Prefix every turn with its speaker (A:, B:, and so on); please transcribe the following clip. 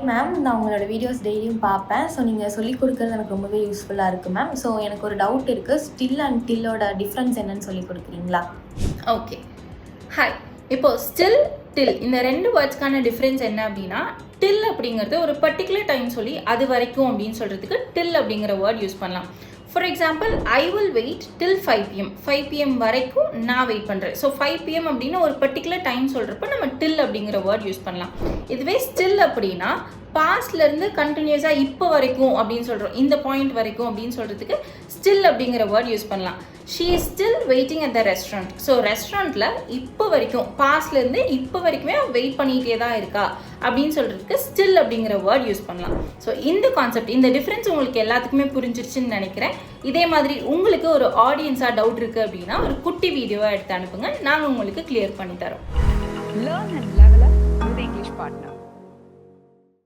A: Ma'am, நான் உங்களோட videos டெய்லியும் பார்ப்பேன். ஸோ நீங்க சொல்லிக் குடுக்குறது எனக்கு ரொம்பவே யூஸ்ஃபுல்லா இருக்கு மேம். ஸோ எனக்கு ஒரு டவுட் இருக்கு. ஸ்டில் அண்ட் டில்லோட டிஃப்ரென்ஸ் என்னன்னு சொல்லிக் குடுக்குறீங்களா?
B: ஓகே. ஹாய். இப்போ ஸ்டில், டில் இந்த 2 வேர்ட்ஸ்க்கான டிஃப்ரென்ஸ் என்ன அப்படின்னா, டில் அப்படிங்கிறது ஒரு பர்டிகுலர் டைம் சொல்லி அது வரைக்கும் அப்படின்னு சொல்கிறதுக்கு டில் அப்படிங்கிற வேர்ட் யூஸ் பண்ணலாம். For example, I will wait till 5 PM. 5 PM வரைக்கும் நான் வெயிட் பண்ணுறேன். ஸோ 5 PM அப்படின்னு ஒரு பர்டிகுலர் டைம் சொல்கிறப்ப நம்ம டில் அப்படிங்கிற வேர்ட் யூஸ் பண்ணலாம். இதுவே ஸ்டில் அப்படின்னா பாஸ்ட்லேருந்து கண்டினியூஸாக இப்போ வரைக்கும் அப்படின்னு சொல்கிறோம். இந்த பாயிண்ட் வரைக்கும் அப்படின்னு சொல்கிறதுக்கு ஸ்டில் அப்படிங்கிற வேர்ட் யூஸ் பண்ணலாம். She is still waiting at the restaurant. So ரெஸ்டாரண்ட்டில் இப்போ வரைக்கும் பாஸ்ட்லேருந்து இப்போ வரைக்குமே வெயிட் பண்ணிகிட்டே தான் இருக்கா அப்படின்னு சொல்கிறதுக்கு ஸ்டில் அப்படிங்கிற வேர்ட் யூஸ் பண்ணலாம். ஸோ இந்த கான்செப்ட், இந்த டிஃப்ரென்ஸ் உங்களுக்கு எல்லாத்துக்குமே புரிஞ்சிருச்சுன்னு நினைக்கிறேன். இதே மாதிரி உங்களுக்கு ஒரு ஆடியன்ஸாக டவுட் இருக்குது அப்படின்னா ஒரு குட்டி வீடியோவாக எடுத்து அனுப்புங்க. நாங்கள் உங்களுக்கு கிளியர் பண்ணி தரோம்.
C: Learn and level up with English Partner.